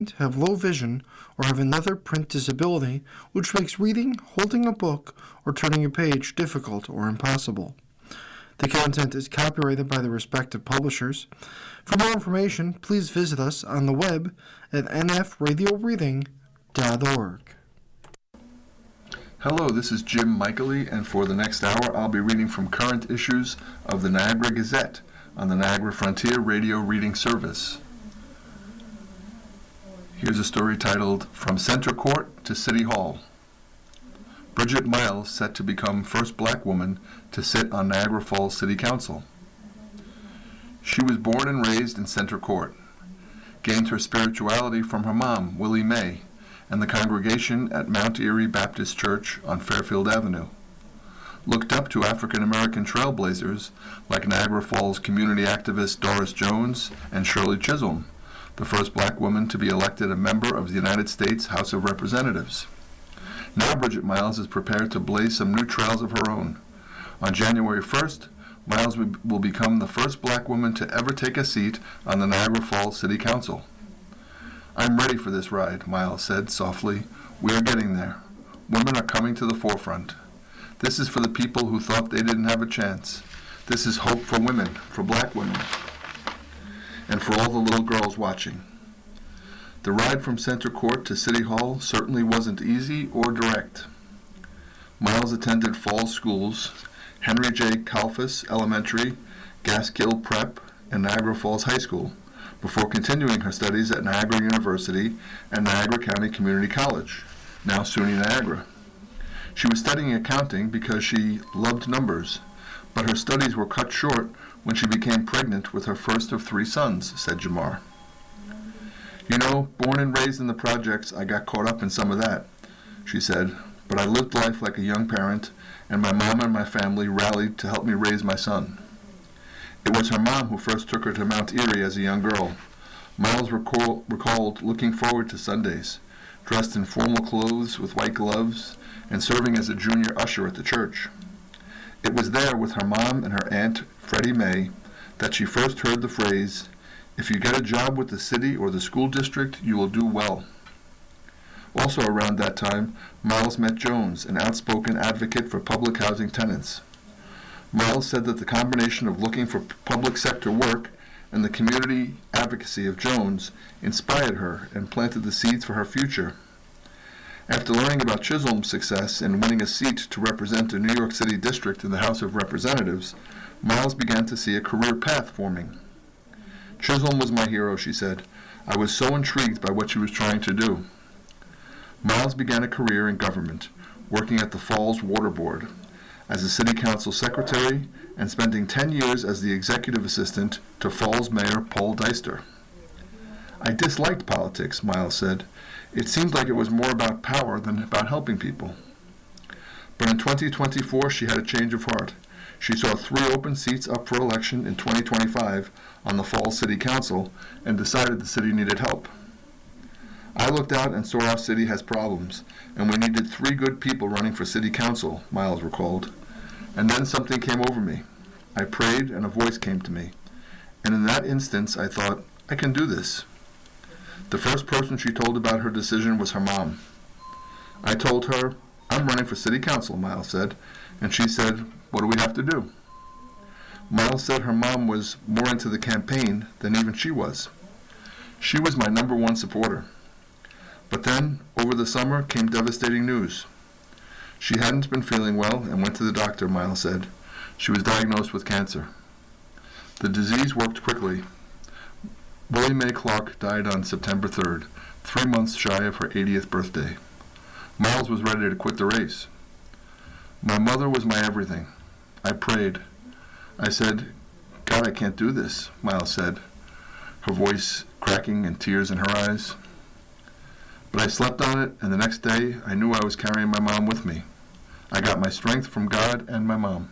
blind, have low vision, or have another print disability which makes reading, holding a book, or turning a page difficult or impossible. The content is copyrighted by the respective publishers. For more information, please visit us on the web at nfradioreading.org. Hello, this is Jim Michaely, and for the next hour I'll be reading from current issues of the Niagara Gazette on the Niagara Frontier Radio Reading Service. Here's a story titled, From Center Court to City Hall. Bridget Miles set to become first black woman to sit on Niagara Falls City Council. She was born and raised in Center Court, gained her spirituality from her mom, Willie Mae, and the congregation at Mount Erie Baptist Church on Fairfield Avenue. Looked up to African-American trailblazers like Niagara Falls community activist Doris Jones and Shirley Chisholm, the first black woman to be elected a member of the United States House of Representatives. Now Bridget Miles is prepared to blaze some new trails of her own. On January 1st, Miles will become the first black woman to ever take a seat on the Niagara Falls City Council. "I'm ready for this ride," Miles said softly. "We are getting there. Women are coming to the forefront. This is for the people who thought they didn't have a chance. This is hope for women, for black women, and for all the little girls watching." The ride from Center Court to City Hall certainly wasn't easy or direct. Miles attended Falls schools, Henry J. Kalfas Elementary, Gaskill Prep, and Niagara Falls High School, before continuing her studies at Niagara University and Niagara County Community College, now SUNY Niagara. She was studying accounting because she loved numbers, but her studies were cut short when she became pregnant with her first of 3 sons, said Jamar. "You know, born and raised in the projects, I got caught up in some of that," she said, "but I lived life like a young parent, and my mom and my family rallied to help me raise my son." It was her mom who first took her to Mount Erie as a young girl. Miles recalled looking forward to Sundays, dressed in formal clothes with white gloves, and serving as a junior usher at the church. It was there with her mom and her aunt, Freddie Mae, that she first heard the phrase, "If you get a job with the city or the school district, you will do well." Also around that time, Miles met Jones, an outspoken advocate for public housing tenants. Miles said that the combination of looking for public sector work and the community advocacy of Jones inspired her and planted the seeds for her future. After learning about Chisholm's success in winning a seat to represent a New York City district in the House of Representatives, Miles began to see a career path forming. "Chisholm was my hero," she said. "I was so intrigued by what she was trying to do." Miles began a career in government, working at the Falls Water Board, as a city council secretary, and spending 10 years as the executive assistant to Falls Mayor Paul Deister. "I disliked politics," Miles said. "It seemed like it was more about power than about helping people." But in 2024, she had a change of heart. She saw 3 open seats up for election in 2025 on the Falls City Council and decided the city needed help. "I looked out and saw our city has problems, and we needed 3 good people running for city council," Miles recalled. "And then something came over me. I prayed and a voice came to me. And in that instance, I thought, I can do this." The first person she told about her decision was her mom. "I told her, I'm running for city council," Miles said, and she said, "What do we have to do?" Miles said her mom was more into the campaign than even she was. "She was my number 1 supporter." But then, over the summer, came devastating news. She hadn't been feeling well and went to the doctor, Miles said. She was diagnosed with cancer. The disease worked quickly. Willie Mae Clark died on September 3rd, 3 months shy of her 80th birthday. Miles was ready to quit the race. "My mother was my everything. I prayed. I said, God, I can't do this," Miles said, her voice cracking and tears in her eyes. "But I slept on it, and the next day I knew I was carrying my mom with me. I got my strength from God and my mom."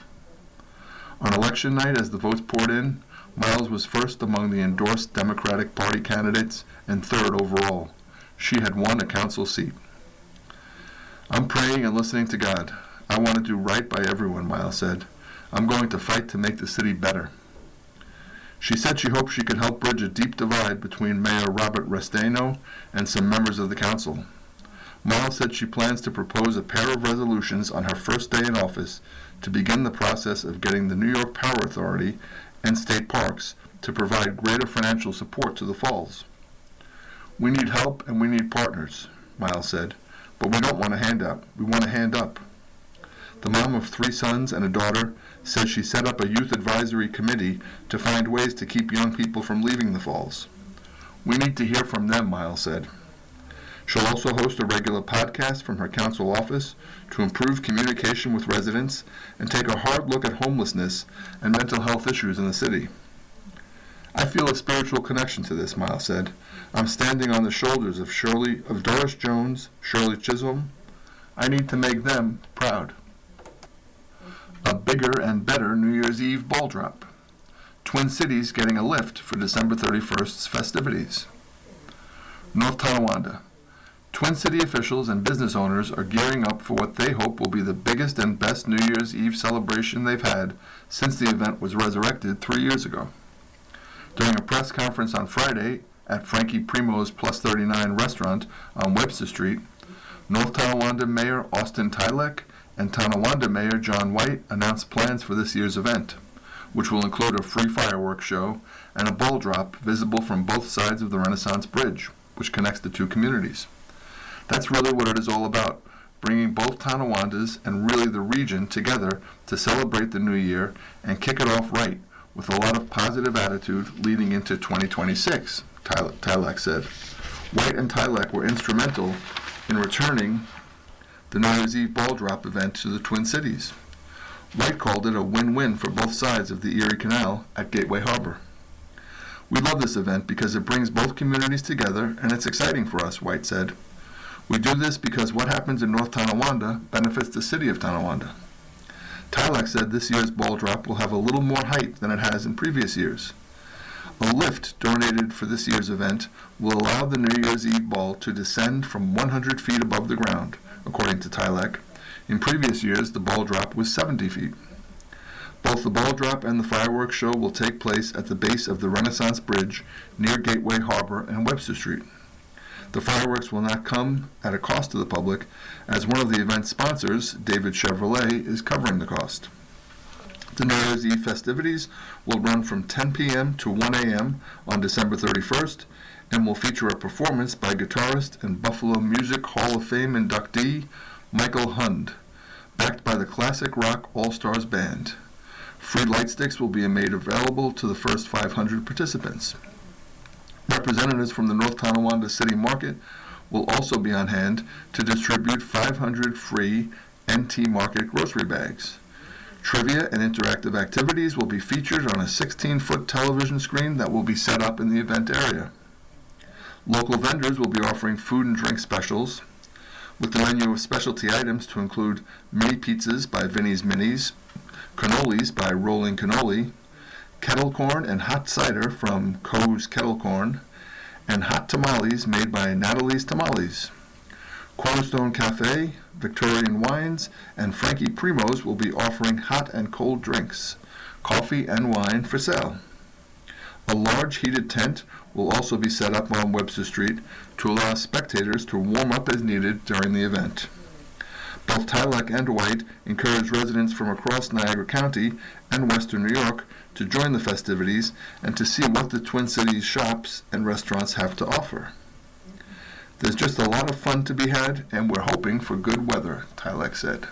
On election night, as the votes poured in, Miles was first among the endorsed Democratic Party candidates and 3rd overall. She had won a council seat. "I'm praying and listening to God. I want to do right by everyone," Miles said. "I'm going to fight to make the city better." She said she hoped she could help bridge a deep divide between Mayor Robert Restaino and some members of the council. Miles said she plans to propose a pair of resolutions on her first day in office to begin the process of getting the New York Power Authority and state parks to provide greater financial support to the falls. "We need help and we need partners," Miles said, "but we don't want a handout. We want a hand up." The mom of 3 sons and a daughter says she set up a youth advisory committee to find ways to keep young people from leaving the falls. "We need to hear from them," Miles said. She'll also host a regular podcast from her council office to improve communication with residents and take a hard look at homelessness and mental health issues in the city. "I feel a spiritual connection to this," Miles said. "I'm standing on the shoulders of Doris Jones, Shirley Chisholm. I need to make them proud." A bigger and better New Year's Eve ball drop. Twin Cities getting a lift for December 31st's festivities. North Tonawanda. Twin City officials and business owners are gearing up for what they hope will be the biggest and best New Year's Eve celebration they've had since the event was resurrected 3 years ago. During a press conference on Friday at Frankie Primo's Plus 39 restaurant on Webster Street, North Tonawanda Mayor Austin Tylek and Tonawanda Mayor John White announced plans for this year's event, which will include a free fireworks show and a ball drop visible from both sides of the Renaissance Bridge, which connects the 2 communities. That's really what it is all about, bringing both Tonawandas and really the region together to celebrate the new year and kick it off right with a lot of positive attitude leading into 2026, Tylek said. White and Tylek were instrumental in returning the New Year's Eve ball drop event to the Twin Cities. White called it a win-win for both sides of the Erie Canal at Gateway Harbor. "We love this event because it brings both communities together and it's exciting for us," White said. "We do this because what happens in North Tonawanda benefits the city of Tonawanda." Tylek said this year's ball drop will have a little more height than it has in previous years. A lift donated for this year's event will allow the New Year's Eve ball to descend from 100 feet above the ground, according to Tylek. In previous years, the ball drop was 70 feet. Both the ball drop and the fireworks show will take place at the base of the Renaissance Bridge near Gateway Harbor and Webster Street. The fireworks will not come at a cost to the public, as one of the event sponsors, David Chevrolet, is covering the cost. The New Year's Eve festivities will run from 10 p.m. to 1 a.m. on December 31st and will feature a performance by guitarist and Buffalo Music Hall of Fame inductee Michael Hund, backed by the classic rock All-Stars Band. Free light sticks will be made available to the first 500 participants. Representatives from the North Tonawanda City Market will also be on hand to distribute 500 free NT Market grocery bags. Trivia and interactive activities will be featured on a 16-foot television screen that will be set up in the event area. Local vendors will be offering food and drink specials, with the menu of specialty items to include mini pizzas by Vinnie's Minis, cannolis by Rolling Cannoli, kettle corn and hot cider from Coe's Kettle Corn, and hot tamales made by Natalie's Tamales. Cornerstone Cafe, Victorian Wines, and Frankie Primo's will be offering hot and cold drinks, coffee and wine for sale. A large heated tent will also be set up on Webster Street to allow spectators to warm up as needed during the event. Both Tylek and White encourage residents from across Niagara County and Western New York to join the festivities and to see what the Twin Cities shops and restaurants have to offer. "There's just a lot of fun to be had, and we're hoping for good weather," Tylek said.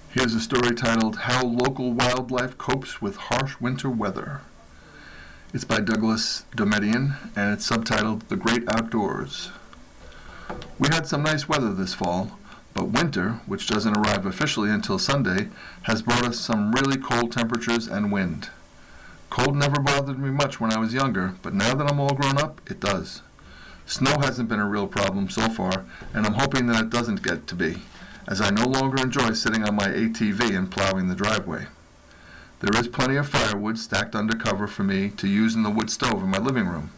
Here's a story titled, "How Local Wildlife Copes with Harsh Winter Weather." It's by Douglas Domedian, and it's subtitled, "The Great Outdoors." We had some nice weather this fall, but winter, which doesn't arrive officially until Sunday, has brought us some really cold temperatures and wind. Cold never bothered me much when I was younger, but now that I'm all grown up, it does. Snow hasn't been a real problem so far, and I'm hoping that it doesn't get to be, as I no longer enjoy sitting on my ATV and plowing the driveway. There is plenty of firewood stacked under cover for me to use in the wood stove in my living room.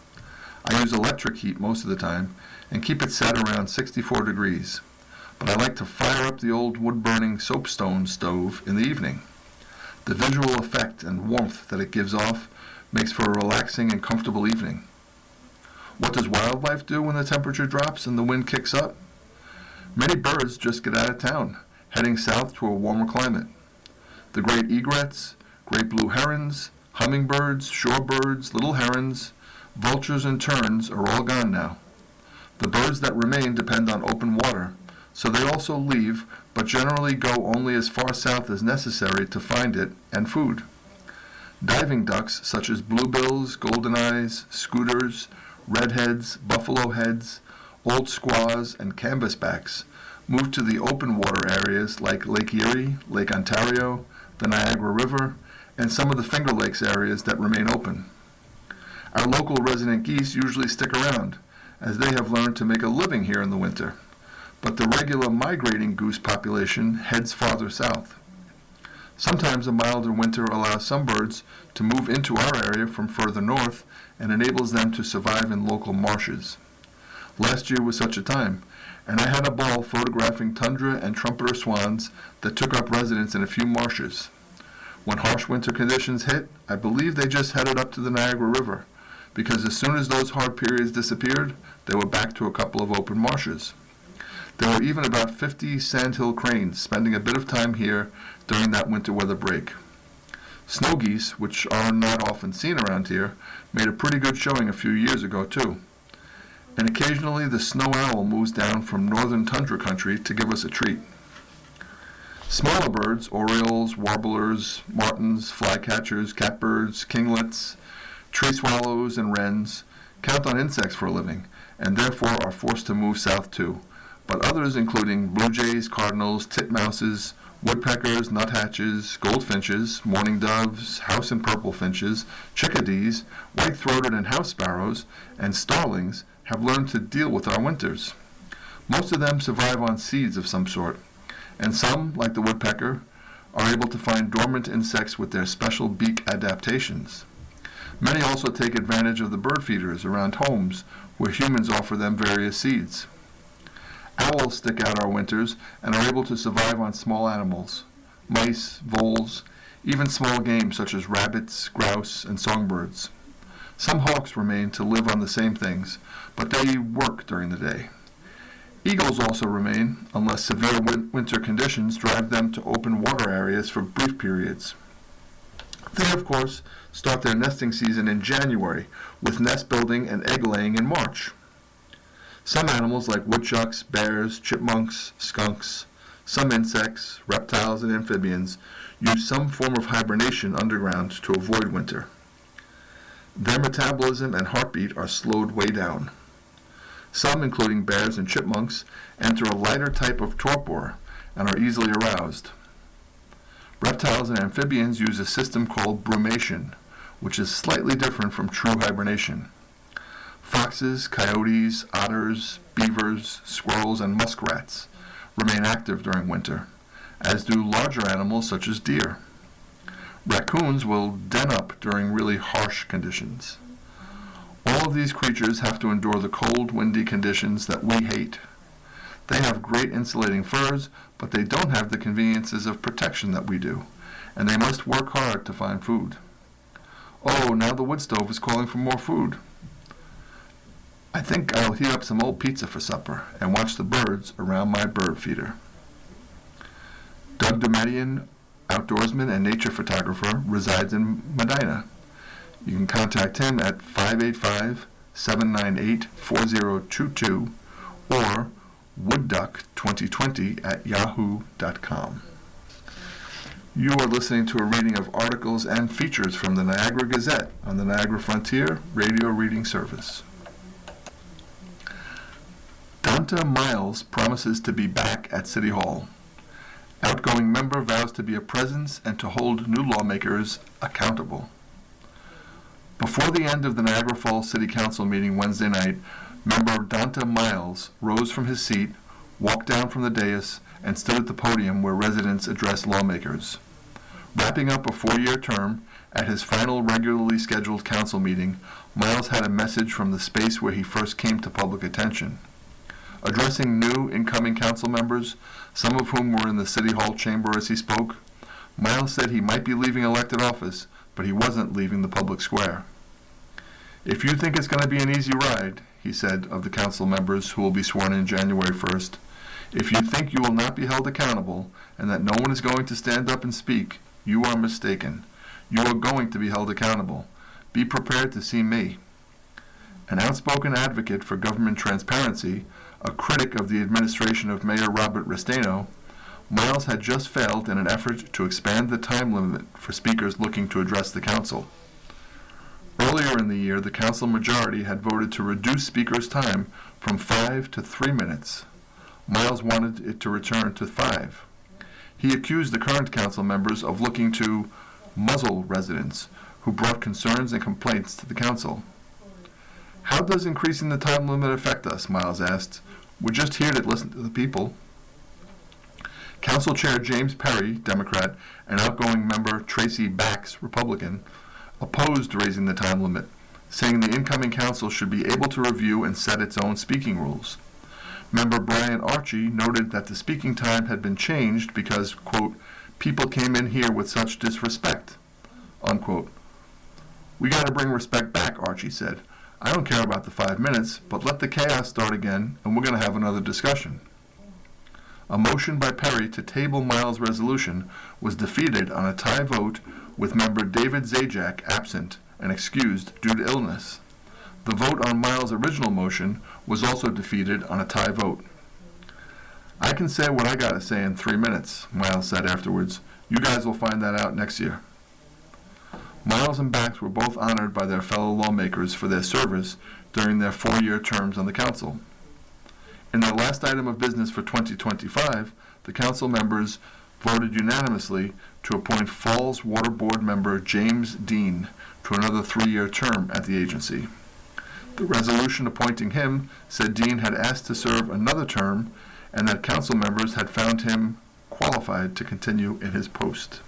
I use electric heat most of the time and keep it set around 64 degrees, but I like to fire up the old wood-burning soapstone stove in the evening. The visual effect and warmth that it gives off makes for a relaxing and comfortable evening. What does wildlife do when the temperature drops and the wind kicks up? Many birds just get out of town, heading south to a warmer climate. The great egrets, great blue herons, hummingbirds, shorebirds, little herons, vultures, and terns are all gone now. The birds that remain depend on open water, so they also leave, but generally go only as far south as necessary to find it and food. Diving ducks such as bluebills, goldeneyes, scooters, redheads, buffalo heads, old squaws, and canvasbacks move to the open water areas like Lake Erie, Lake Ontario, the Niagara River, and some of the Finger Lakes areas that remain open. Our local resident geese usually stick around, as they have learned to make a living here in the winter, but the regular migrating goose population heads farther south. Sometimes a milder winter allows some birds to move into our area from further north and enables them to survive in local marshes. Last year was such a time, and I had a ball photographing tundra and trumpeter swans that took up residence in a few marshes. When harsh winter conditions hit, I believe they just headed up to the Niagara River, because as soon as those hard periods disappeared, they were back to a couple of open marshes. There were even about 50 sandhill cranes spending a bit of time here during that winter weather break. Snow geese, which are not often seen around here, made a pretty good showing a few years ago too. And occasionally the snow owl moves down from northern tundra country to give us a treat. Smaller birds, orioles, warblers, martins, flycatchers, catbirds, kinglets, tree swallows, and wrens, count on insects for a living, and therefore are forced to move south too. But others, including blue jays, cardinals, titmouses, woodpeckers, nuthatches, goldfinches, mourning doves, house and purple finches, chickadees, white-throated and house sparrows, and starlings, have learned to deal with our winters. Most of them survive on seeds of some sort, and some, like the woodpecker, are able to find dormant insects with their special beak adaptations. Many also take advantage of the bird feeders around homes where humans offer them various seeds. Owls stick out our winters and are able to survive on small animals, mice, voles, even small game such as rabbits, grouse, and songbirds. Some hawks remain to live on the same things, but they work during the day. Eagles also remain, unless severe winter conditions drive them to open water areas for brief periods. They, of course, start their nesting season in January, with nest building and egg laying in March. Some animals like woodchucks, bears, chipmunks, skunks, some insects, reptiles, and amphibians use some form of hibernation underground to avoid winter. Their metabolism and heartbeat are slowed way down. Some, including bears and chipmunks, enter a lighter type of torpor and are easily aroused. Reptiles and amphibians use a system called brumation, which is slightly different from true hibernation. Foxes, coyotes, otters, beavers, squirrels, and muskrats remain active during winter, as do larger animals such as deer. Raccoons will den up during really harsh conditions. All of these creatures have to endure the cold, windy conditions that we hate. They have great insulating furs, but they don't have the conveniences of protection that we do, and they must work hard to find food. Oh, now the wood stove is calling for more food. I think I'll heat up some old pizza for supper and watch the birds around my bird feeder. Doug Domedian, outdoorsman and nature photographer, resides in Medina. You can contact him at 585-798-4022 or woodduck2020@yahoo.com. You are listening to a reading of articles and features from the Niagara Gazette on the Niagara Frontier Radio Reading Service. Donta Miles promises to be back at City Hall. Outgoing member vows to be a presence and to hold new lawmakers accountable. Before the end of the Niagara Falls City Council meeting Wednesday night, member Donta Miles rose from his seat, walked down from the dais, and stood at the podium where residents addressed lawmakers. Wrapping up a 4-year term, at his final regularly scheduled council meeting, Miles had a message from the space where he first came to public attention. Addressing new incoming council members, some of whom were in the City Hall chamber as he spoke, Miles said he might be leaving elected office, but he wasn't leaving the public square. "If you think it's going to be an easy ride," he said of the council members who will be sworn in January 1st, "if you think you will not be held accountable and that no one is going to stand up and speak, you are mistaken. You are going to be held accountable. Be prepared to see me." An outspoken advocate for government transparency, a critic of the administration of Mayor Robert Restaino, Miles had just failed in an effort to expand the time limit for speakers looking to address the council. Earlier in the year, the council majority had voted to reduce speakers' time from 5 to 3 minutes. Miles wanted it to return to 5. He accused the current council members of looking to muzzle residents who brought concerns and complaints to the council. "How does increasing the time limit affect us?" Miles asked. "We're just here to listen to the people." Council Chair James Perry, Democrat, and outgoing member Tracy Bax, Republican, opposed raising the time limit, saying the incoming council should be able to review and set its own speaking rules. Member Brian Archie noted that the speaking time had been changed because, quote, "people came in here with such disrespect," unquote. "We got to bring respect back," Archie said. "I don't care about the 5 minutes, but let the chaos start again and we're going to have another discussion." A motion by Perry to table Miles' resolution was defeated on a tie vote with member David Zajac absent and excused due to illness. The vote on Miles' original motion was also defeated on a tie vote. "I can say what I got to say in 3 minutes," Miles said afterwards. "You guys will find that out next year." Miles and Bax were both honored by their fellow lawmakers for their service during their 4-year terms on the council. In their last item of business for 2025, the council members voted unanimously to appoint Falls Water Board member James Dean to another 3-year term at the agency. The resolution appointing him said Dean had asked to serve another term and that council members had found him qualified to continue in his post.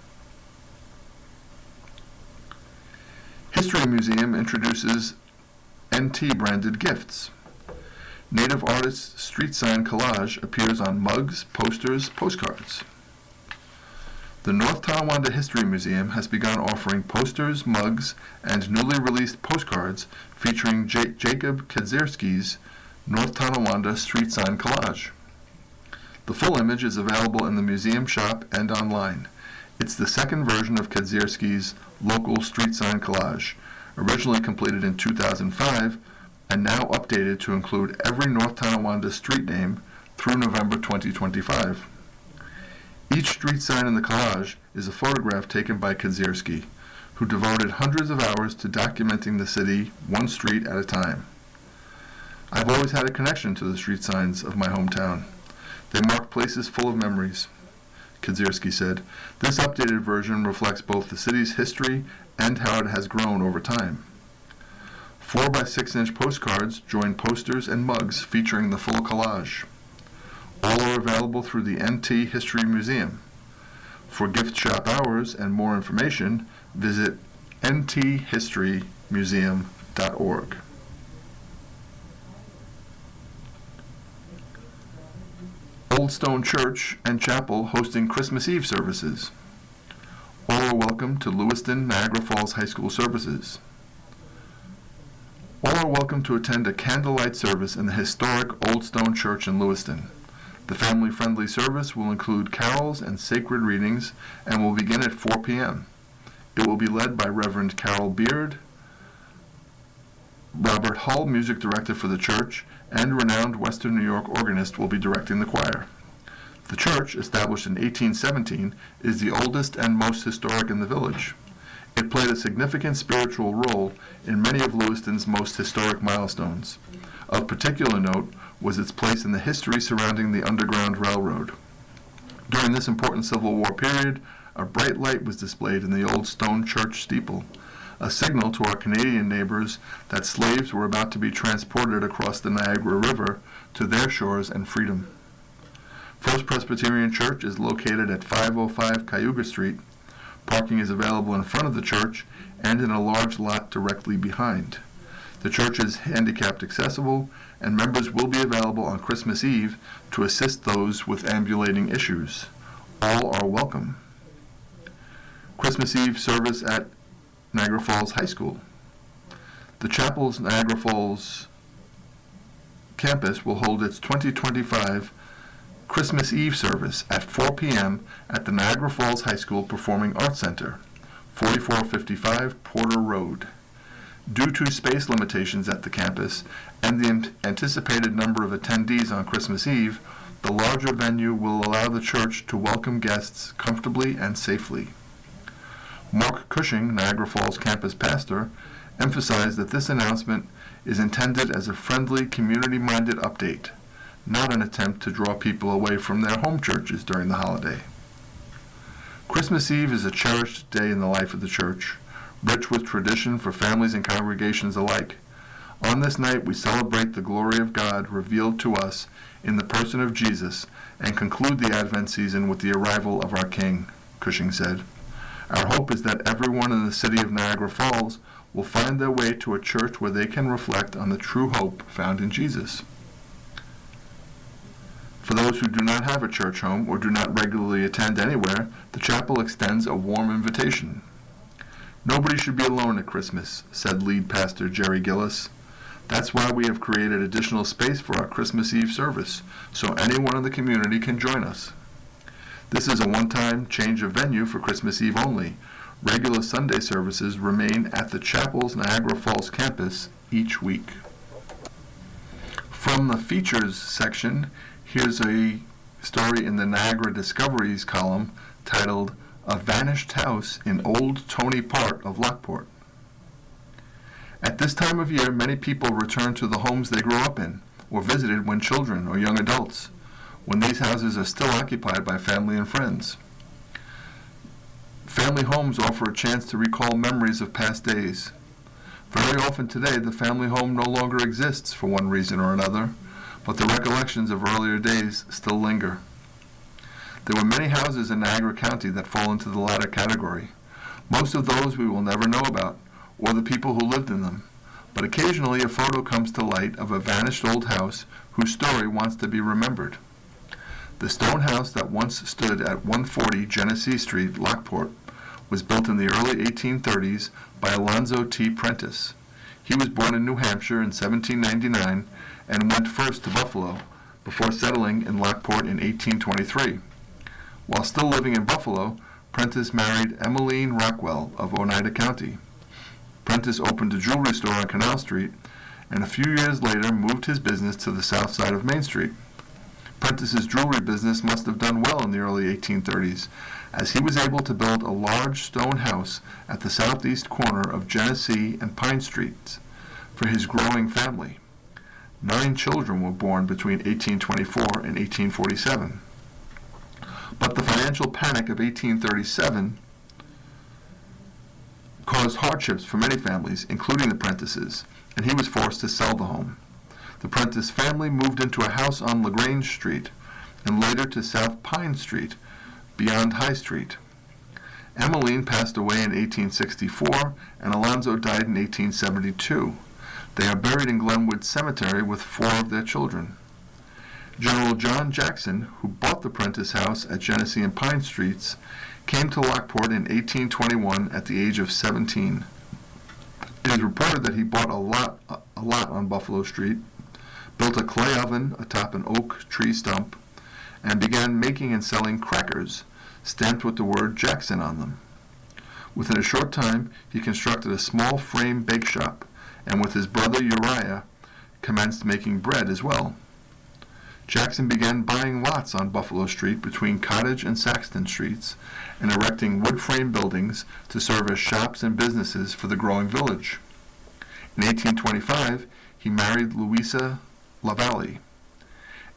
History Museum introduces NT-branded gifts. Native Artists' Street Sign Collage appears on mugs, posters, postcards. The North Tonawanda History Museum has begun offering posters, mugs, and newly released postcards featuring Jacob Kadzierski's North Tonawanda Street Sign Collage. The full image is available in the museum shop and online. It's the second version of Kadzierski's local street sign collage, originally completed in 2005 and now updated to include every North Tonawanda street name through November 2025. Each street sign in the collage is a photograph taken by Kadzierski, who devoted hundreds of hours to documenting the city one street at a time. "I've always had a connection to the street signs of my hometown. They mark places full of memories," Kadzierski said. "This updated version reflects both the city's history and how it has grown over time." 4 by 6-inch postcards join posters and mugs featuring the full collage. All are available through the NT History Museum. For gift shop hours and more information, visit nthistorymuseum.org. Old Stone Church and Chapel hosting Christmas Eve services. All are welcome to Lewiston Niagara Falls High School services. All are welcome to attend a candlelight service in the historic Old Stone Church in Lewiston. The family-friendly service will include carols and sacred readings and will begin at 4 p.m. It will be led by Reverend Carol Beard. Robert Hull, music director for the church, and renowned Western New York organist will be directing the choir. The church, established in 1817, is the oldest and most historic in the village. It played a significant spiritual role in many of Lewiston's most historic milestones. Of particular note was its place in the history surrounding the Underground Railroad. During this important Civil War period, a bright light was displayed in the Old Stone Church steeple, a signal to our Canadian neighbors that slaves were about to be transported across the Niagara River to their shores and freedom. First Presbyterian Church is located at 505 Cayuga Street. Parking is available in front of the church and in a large lot directly behind. The church is handicapped accessible, and members will be available on Christmas Eve to assist those with ambulating issues. All are welcome. Christmas Eve service at Niagara Falls High School. The chapel's Niagara Falls campus will hold its 2025 Christmas Eve service at 4 p.m. at the Niagara Falls High School Performing Arts Center, 4455 Porter Road. Due to space limitations at the campus and the anticipated number of attendees on Christmas Eve, the larger venue will allow the church to welcome guests comfortably and safely. Mark Cushing, Niagara Falls campus pastor, emphasized that this announcement is intended as a friendly, community-minded update, not an attempt to draw people away from their home churches during the holiday. Christmas Eve is a cherished day in the life of the church, rich with tradition for families and congregations alike. On this night, we celebrate the glory of God revealed to us in the person of Jesus and conclude the Advent season with the arrival of our King, Cushing said. Our hope is that everyone in the city of Niagara Falls will find their way to a church where they can reflect on the true hope found in Jesus. For those who do not have a church home or do not regularly attend anywhere, the chapel extends a warm invitation. Nobody should be alone at Christmas, said lead pastor Jerry Gillis. That's why we have created additional space for our Christmas Eve service, so anyone in the community can join us. This is a one-time change of venue for Christmas Eve only. Regular Sunday services remain at the chapel's Niagara Falls campus each week. From the features section, here's a story in the Niagara Discoveries column titled A Vanished House in Old Tony Part of Lockport. At this time of year, many people return to the homes they grew up in or visited when children or young adults, when these houses are still occupied by family and friends. Family homes offer a chance to recall memories of past days. Very often today, the family home no longer exists for one reason or another, but the recollections of earlier days still linger. There were many houses in Niagara County that fall into the latter category. Most of those we will never know about, or the people who lived in them, but occasionally a photo comes to light of a vanished old house whose story wants to be remembered. The stone house that once stood at 140 Genesee Street, Lockport, was built in the early 1830s by Alonzo T. Prentice. He was born in New Hampshire in 1799 and went first to Buffalo before settling in Lockport in 1823. While still living in Buffalo, Prentice married Emmeline Rockwell of Oneida County. Prentice opened a jewelry store on Canal Street and a few years later moved his business to the south side of Main Street. Prentice's jewelry business must have done well in the early 1830s, as he was able to build a large stone house at the southeast corner of Genesee and Pine Streets for his growing family. 9 children were born between 1824 and 1847. But the financial panic of 1837 caused hardships for many families, including the Prentices, and he was forced to sell the home. The Prentice family moved into a house on LaGrange Street and later to South Pine Street, beyond High Street. Emmeline passed away in 1864 and Alonzo died in 1872. They are buried in Glenwood Cemetery with 4 of their children. General John Jackson, who bought the Prentice house at Genesee and Pine Streets, came to Lockport in 1821 at the age of 17. It is reported that he bought a lot on Buffalo Street, built a clay oven atop an oak tree stump, and began making and selling crackers stamped with the word Jackson on them. Within a short time, he constructed a small frame bake shop, and with his brother Uriah, commenced making bread as well. Jackson began buying lots on Buffalo Street between Cottage and Saxton Streets and erecting wood frame buildings to serve as shops and businesses for the growing village. In 1825, he married Louisa LaValle.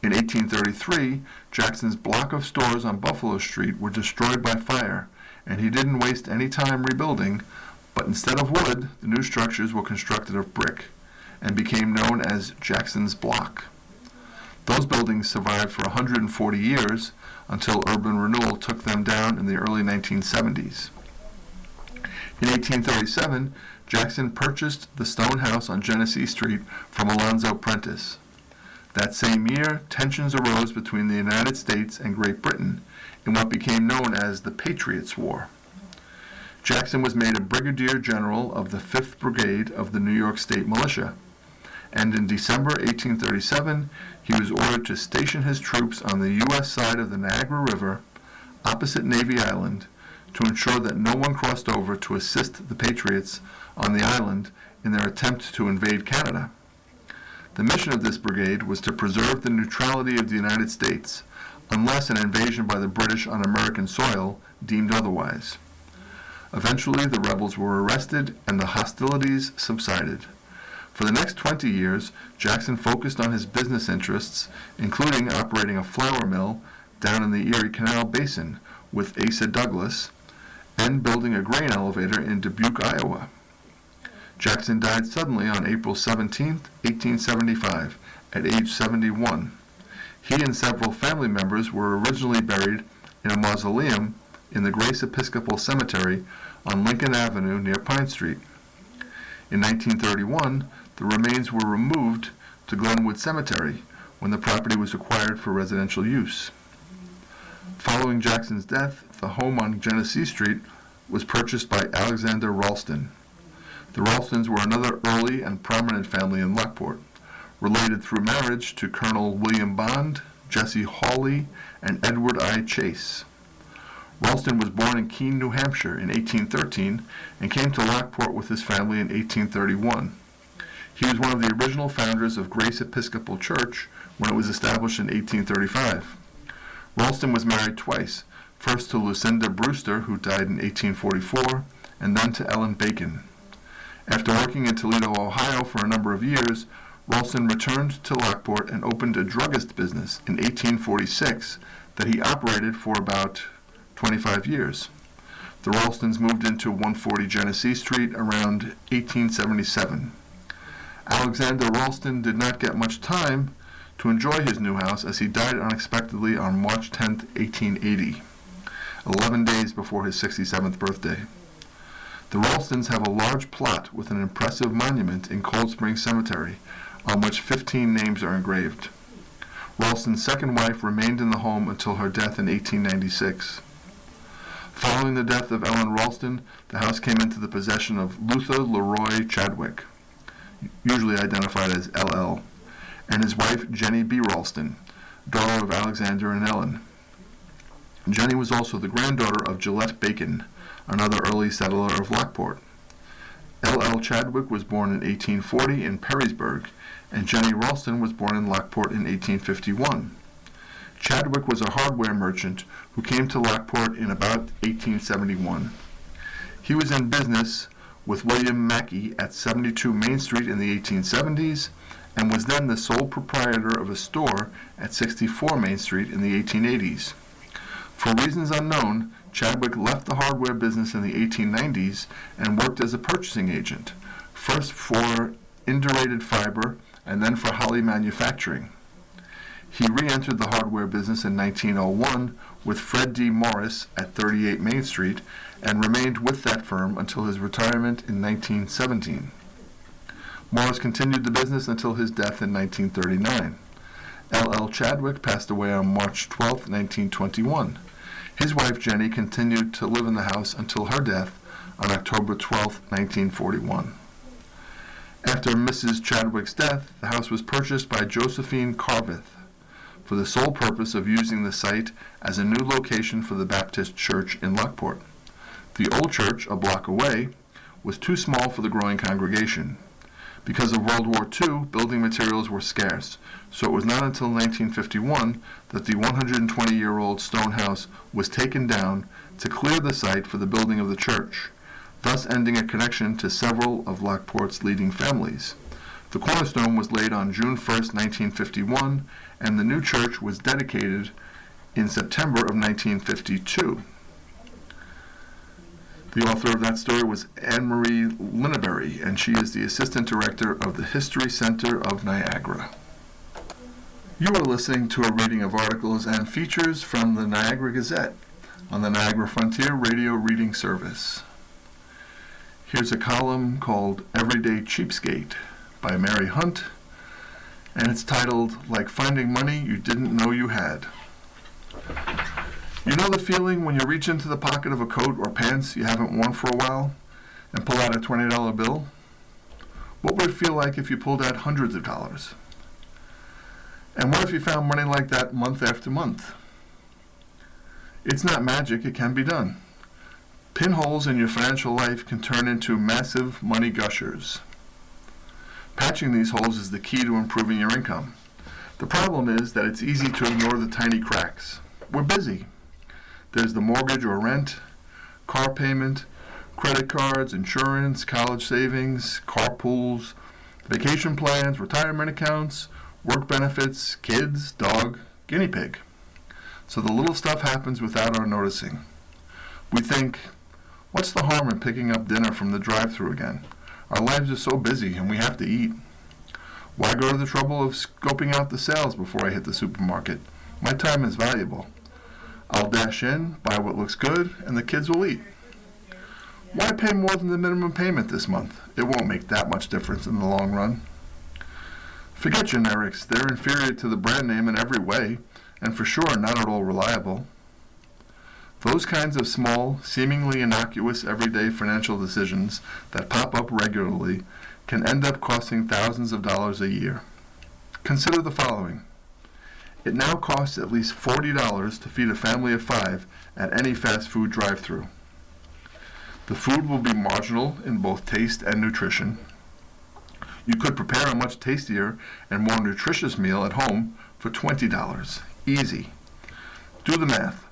In 1833, Jackson's block of stores on Buffalo Street were destroyed by fire, and he didn't waste any time rebuilding, but instead of wood, the new structures were constructed of brick and became known as Jackson's Block. Those buildings survived for 140 years until urban renewal took them down in the early 1970s. In 1837, Jackson purchased the stone house on Genesee Street from Alonzo Prentice. That same year, tensions arose between the United States and Great Britain in what became known as the Patriots' War. Jackson was made a brigadier general of the 5th Brigade of the New York State Militia, and in December 1837 he was ordered to station his troops on the U.S. side of the Niagara River, opposite Navy Island, to ensure that no one crossed over to assist the Patriots on the island in their attempt to invade Canada. The mission of this brigade was to preserve the neutrality of the United States, unless an invasion by the British on American soil deemed otherwise. Eventually, the rebels were arrested and the hostilities subsided. For the next 20 years, Jackson focused on his business interests, including operating a flour mill down in the Erie Canal Basin with Asa Douglas, and building a grain elevator in Dubuque, Iowa. Jackson died suddenly on April 17, 1875, at age 71. He and several family members were originally buried in a mausoleum in the Grace Episcopal Cemetery on Lincoln Avenue near Pine Street. In 1931, the remains were removed to Glenwood Cemetery when the property was acquired for residential use. Following Jackson's death, the home on Genesee Street was purchased by Alexander Ralston. The Ralstons were another early and prominent family in Lockport, related through marriage to Colonel William Bond, Jesse Hawley, and Edward I. Chase. Ralston was born in Keene, New Hampshire in 1813 and came to Lockport with his family in 1831. He was one of the original founders of Grace Episcopal Church when it was established in 1835. Ralston was married twice, first to Lucinda Brewster, who died in 1844, and then to Ellen Bacon. After working in Toledo, Ohio for a number of years, Ralston returned to Lockport and opened a druggist business in 1846 that he operated for about 25 years. The Ralstons moved into 140 Genesee Street around 1877. Alexander Ralston did not get much time to enjoy his new house as he died unexpectedly on March 10, 1880, 11 days before his 67th birthday. The Ralstons have a large plot with an impressive monument in Cold Spring Cemetery, on which 15 names are engraved. Ralston's second wife remained in the home until her death in 1896. Following the death of Ellen Ralston, the house came into the possession of Luther Leroy Chadwick, usually identified as LL, and his wife Jenny B. Ralston, daughter of Alexander and Ellen. Jenny was also the granddaughter of Gillette Bacon, another early settler of Lockport. L.L. Chadwick was born in 1840 in Perrysburg, and Jenny Ralston was born in Lockport in 1851. Chadwick was a hardware merchant who came to Lockport in about 1871. He was in business with William Mackey at 72 Main Street in the 1870s, and was then the sole proprietor of a store at 64 Main Street in the 1880s. For reasons unknown, Chadwick left the hardware business in the 1890s and worked as a purchasing agent, first for Indurated Fiber and then for Holly Manufacturing. He re-entered the hardware business in 1901 with Fred D. Morris at 38 Main Street and remained with that firm until his retirement in 1917. Morris continued the business until his death in 1939. L.L. Chadwick passed away on March 12, 1921. His wife Jenny continued to live in the house until her death on October 12, 1941. After Mrs. Chadwick's death, the house was purchased by Josephine Carveth for the sole purpose of using the site as a new location for the Baptist Church in Lockport. The old church, a block away, was too small for the growing congregation. Because of World War II, building materials were scarce, so it was not until 1951 that the 120-year-old stone house was taken down to clear the site for the building of the church, thus ending a connection to several of Lockport's leading families. The cornerstone was laid on June 1, 1951, and the new church was dedicated in September of 1952. The author of that story was Anne-Marie Linneberry, and she is the Assistant Director of the History Center of Niagara. You are listening to a reading of articles and features from the Niagara Gazette on the Niagara Frontier Radio Reading Service. Here's a column called Everyday Cheapskate by Mary Hunt, and it's titled, Like Finding Money You Didn't Know You Had. You know the feeling when you reach into the pocket of a coat or pants you haven't worn for a while and pull out a $20 bill? What would it feel like if you pulled out hundreds of dollars? And what if you found money like that month after month? It's not magic, it can be done. Pinholes in your financial life can turn into massive money gushers. Patching these holes is the key to improving your income. The problem is that it's easy to ignore the tiny cracks. We're busy. There's the mortgage or rent, car payment, credit cards, insurance, college savings, carpools, vacation plans, retirement accounts, work benefits, kids, dog, guinea pig. So the little stuff happens without our noticing. We think, what's the harm in picking up dinner from the drive-thru again? Our lives are so busy and we have to eat. Why go to the trouble of scoping out the sales before I hit the supermarket? My time is valuable. I'll dash in, buy what looks good, and the kids will eat. Why pay more than the minimum payment this month? It won't make that much difference in the long run. Forget generics. They're inferior to the brand name in every way, and for sure not at all reliable. Those kinds of small, seemingly innocuous everyday financial decisions that pop up regularly can end up costing thousands of dollars a year. Consider the following. It now costs at least $40 to feed a family of 5 at any fast food drive-thru. The food will be marginal in both taste and nutrition. You could prepare a much tastier and more nutritious meal at home for $20. Easy. Do the math.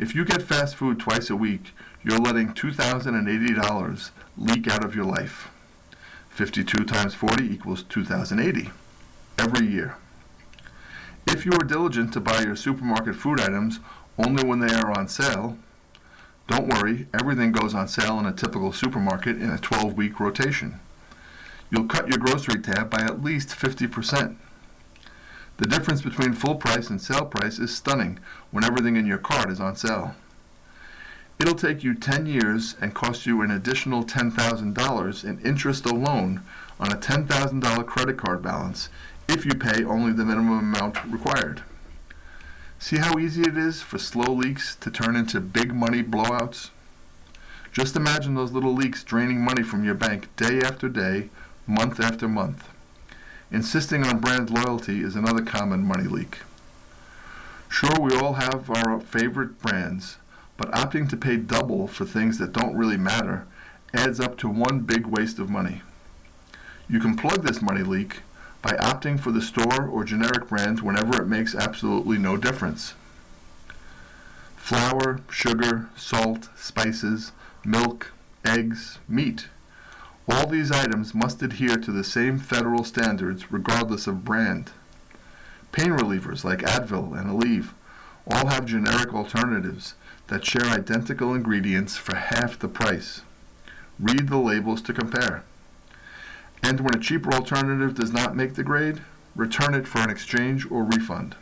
If you get fast food twice a week, you're letting $2,080 leak out of your life. 52 times 40 equals 2,080 every year. If you are diligent to buy your supermarket food items only when they are on sale, don't worry, everything goes on sale in a typical supermarket in a 12-week rotation. You'll cut your grocery tab by at least 50%. The difference between full price and sale price is stunning when everything in your cart is on sale. It'll take you 10 years and cost you an additional $10,000 in interest alone on a $10,000 credit card balance if you pay only the minimum amount required. See how easy it is for slow leaks to turn into big money blowouts? Just imagine those little leaks draining money from your bank day after day, month after month. Insisting on brand loyalty is another common money leak. Sure, we all have our favorite brands, but opting to pay double for things that don't really matter adds up to one big waste of money. You can plug this money leak by opting for the store or generic brand whenever it makes absolutely no difference. Flour, sugar, salt, spices, milk, eggs, meat. All these items must adhere to the same federal standards regardless of brand. Pain relievers like Advil and Aleve all have generic alternatives that share identical ingredients for half the price. Read the labels to compare. And when a cheaper alternative does not make the grade, return it for an exchange or refund.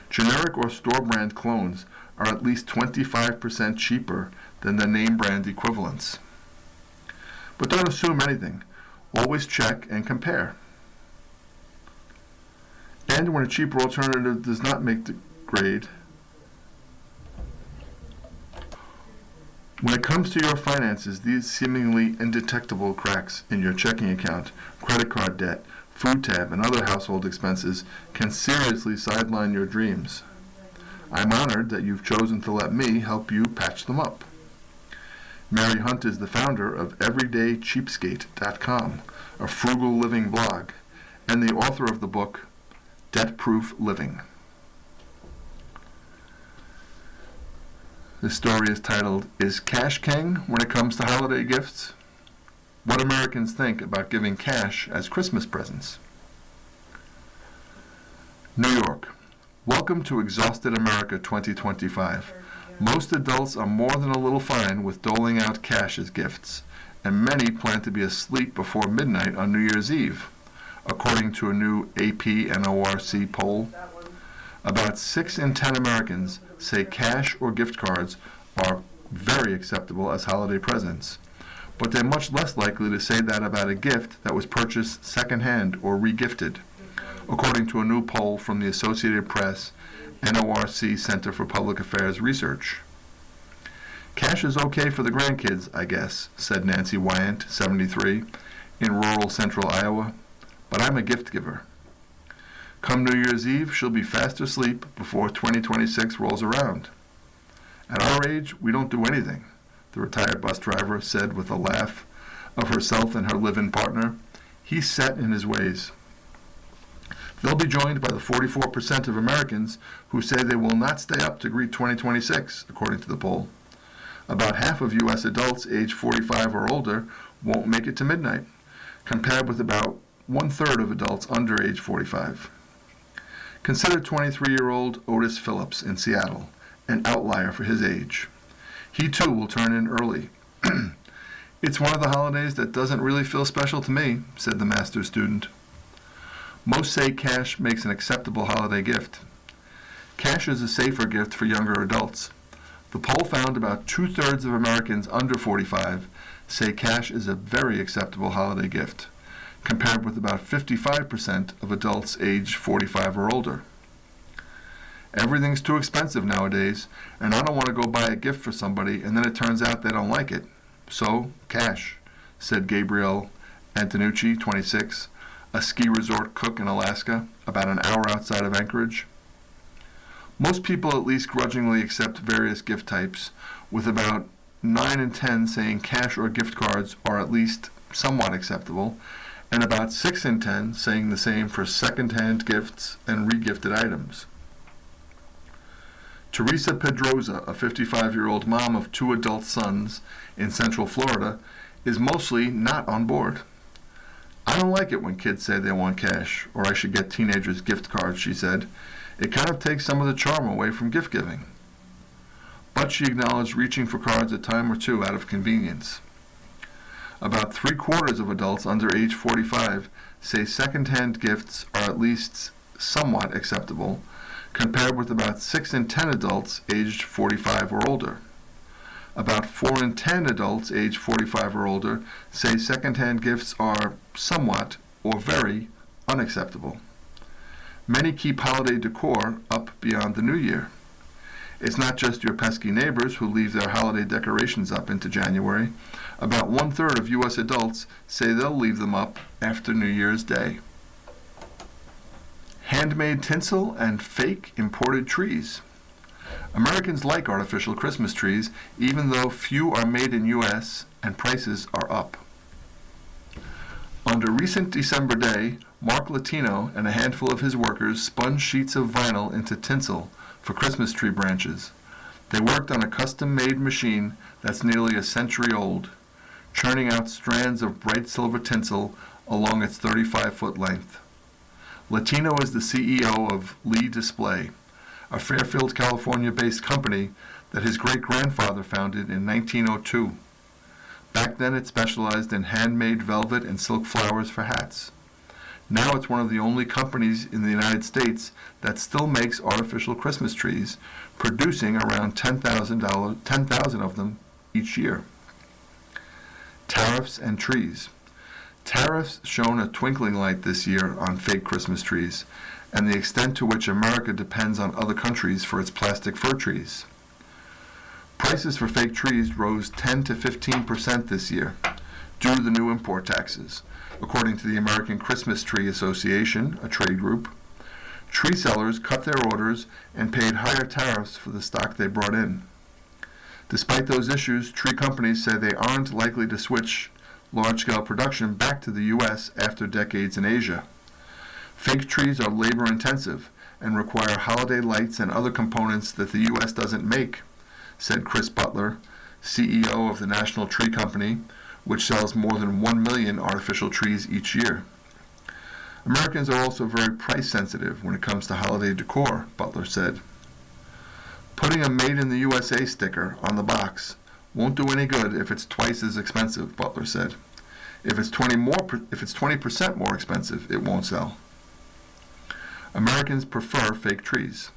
Generic or store brand clones are at least 25% cheaper than the name brand equivalents. But don't assume anything. Always check and compare. And when a cheaper alternative does not make the grade, when it comes to your finances, these seemingly indetectable cracks in your checking account, credit card debt, food tab, and other household expenses can seriously sideline your dreams. I'm honored that you've chosen to let me help you patch them up. Mary Hunt is the founder of EverydayCheapskate.com, a frugal living blog, and the author of the book, Debt-Proof Living. This story is titled, Is Cash King When It Comes to Holiday Gifts? What Americans Think About Giving Cash as Christmas Presents. New York. Welcome to Exhausted America 2025. Most adults are more than a little fine with doling out cash as gifts, and many plan to be asleep before midnight on New Year's Eve, according to a new AP-NORC poll. About 6 in 10 Americans say cash or gift cards are very acceptable as holiday presents, but they're much less likely to say that about a gift that was purchased secondhand or regifted. according to a new poll from the Associated Press NORC Center for Public Affairs Research. Cash is okay for the grandkids, I guess, said Nancy Wyant, 73, in rural central Iowa, but I'm a gift giver. Come New Year's Eve, she'll be fast asleep before 2026 rolls around. At our age, we don't do anything, the retired bus driver said with a laugh of herself and her live-in partner. He's set in his ways. They'll be joined by the 44% of Americans who say they will not stay up to greet 2026, according to the poll. About half of U.S. adults age 45 or older won't make it to midnight, compared with about one-third of adults under age 45. Consider 23-year-old Otis Phillips in Seattle, an outlier for his age. He too will turn in early. It's one of the holidays that doesn't really feel special to me, said the master's student. Most say cash makes an acceptable holiday gift. Cash is a safer gift for younger adults. The poll found about two-thirds of Americans under 45 say cash is a very acceptable holiday gift, compared with about 55% of adults aged 45 or older. Everything's too expensive nowadays, and I don't want to go buy a gift for somebody and then it turns out they don't like it. So, cash, said Gabrielle Antonucci, 26, a ski resort cook in Alaska, about an hour outside of Anchorage. Most people at least grudgingly accept various gift types, with about 9 in 10 saying cash or gift cards are at least somewhat acceptable, and about 6 in 10 saying the same for second-hand gifts and re-gifted items. Teresa Pedroza, a 55-year-old mom of 2 adult sons in Central Florida, is mostly not on board. I don't like it when kids say they want cash, or I should get teenagers gift cards, she said. It kind of takes some of the charm away from gift giving. But she acknowledged reaching for cards a time or two out of convenience. About 3/4 of adults under age 45 say second-hand gifts are at least somewhat acceptable, compared with about 6 in 10 adults aged 45 or older. About 4 in 10 adults aged 45 or older say second-hand gifts are somewhat or very unacceptable. Many keep holiday decor up beyond the new year. It's not just your pesky neighbors who leave their holiday decorations up into January. About 1/3 of U.S. adults say they'll leave them up after New Year's Day. Handmade tinsel and fake imported trees. Americans like artificial Christmas trees, even though few are made in U.S. and prices are up. On a recent December day, Mark Latino and a handful of his workers spun sheets of vinyl into tinsel for Christmas tree branches. They worked on a custom-made machine that's nearly a century old, churning out strands of bright silver tinsel along its 35-foot length. Latino is the CEO of Lee Display, a Fairfield, California-based company that his great-grandfather founded in 1902. Back then it specialized in handmade velvet and silk flowers for hats. Now it's one of the only companies in the United States that still makes artificial Christmas trees, producing around 10,000 of them each year. Tariffs and trees. Tariffs shone a twinkling light this year on fake Christmas trees, and the extent to which America depends on other countries for its plastic fir trees. Prices for fake trees rose 10 to 15% this year due to the new import taxes, according to the American Christmas Tree Association, a trade group. Tree sellers cut their orders and paid higher tariffs for the stock they brought in. Despite those issues, tree companies say they aren't likely to switch large-scale production back to the U.S. after decades in Asia. Fake trees are labor-intensive and require holiday lights and other components that the U.S. doesn't make, said Chris Butler, CEO of the National Tree Company, which sells more than 1 million artificial trees each year. Americans are also very price-sensitive when it comes to holiday decor, Butler said. Putting a Made in the USA sticker on the box won't do any good if it's twice as expensive, Butler said. If it's 20% more expensive, it won't sell. Americans prefer fake trees.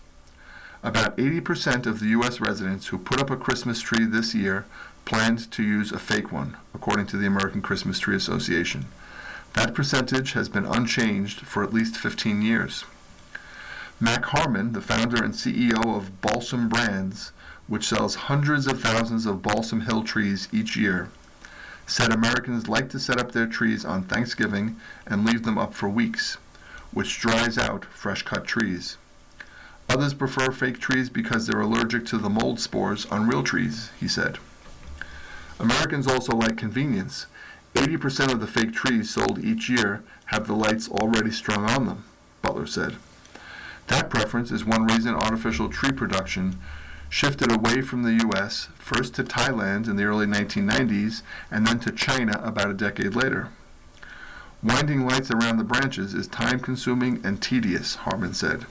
About 80% of the U.S. residents who put up a Christmas tree this year planned to use a fake one, according to the American Christmas Tree Association. That percentage has been unchanged for at least 15 years. Mac Harmon, the founder and CEO of Balsam Brands, which sells hundreds of thousands of balsam hill trees each year, said Americans like to set up their trees on Thanksgiving and leave them up for weeks, which dries out fresh-cut trees. Others prefer fake trees because they're allergic to the mold spores on real trees, he said. Americans also like convenience. 80% of the fake trees sold each year have the lights already strung on them, Butler said. That preference is one reason artificial tree production shifted away from the U.S., first to Thailand in the early 1990s, and then to China about a decade later. Winding lights around the branches is time-consuming and tedious, Harmon said.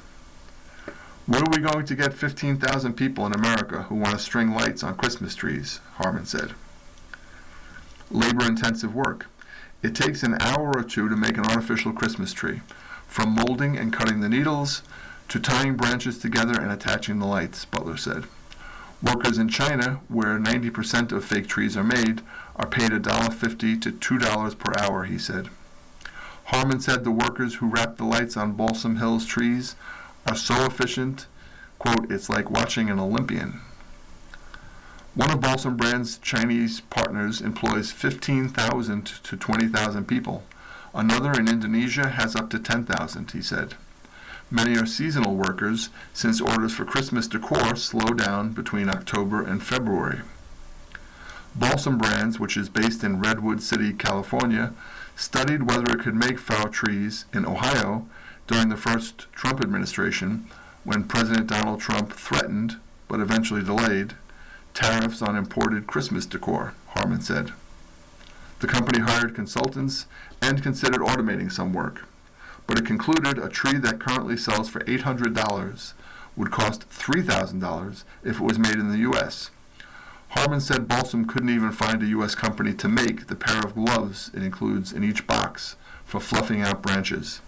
Where are we going to get 15,000 people in America who want to string lights on Christmas trees? Harmon said. Labor-intensive work. It takes an hour or two to make an artificial Christmas tree, from molding and cutting the needles to tying branches together and attaching the lights, Butler said. Workers in China, where 90% of fake trees are made, are paid $1.50 to $2 per hour, he said. Harmon said the workers who wrap the lights on Balsam Hill's trees are so efficient, quote, it's like watching an Olympian. One of Balsam Brand's Chinese partners employs 15,000 to 20,000 people. Another in Indonesia has up to 10,000, he said. Many are seasonal workers, since orders for Christmas decor slow down between October and February. Balsam Brands, which is based in Redwood City, California, studied whether it could make faux trees in Ohio during the first Trump administration, when President Donald Trump threatened, but eventually delayed, tariffs on imported Christmas decor, Harmon said. The company hired consultants and considered automating some work, but it concluded a tree that currently sells for $800 would cost $3,000 if it was made in the U.S. Harmon said Balsam couldn't even find a U.S. company to make the pair of gloves it includes in each box for fluffing out branches.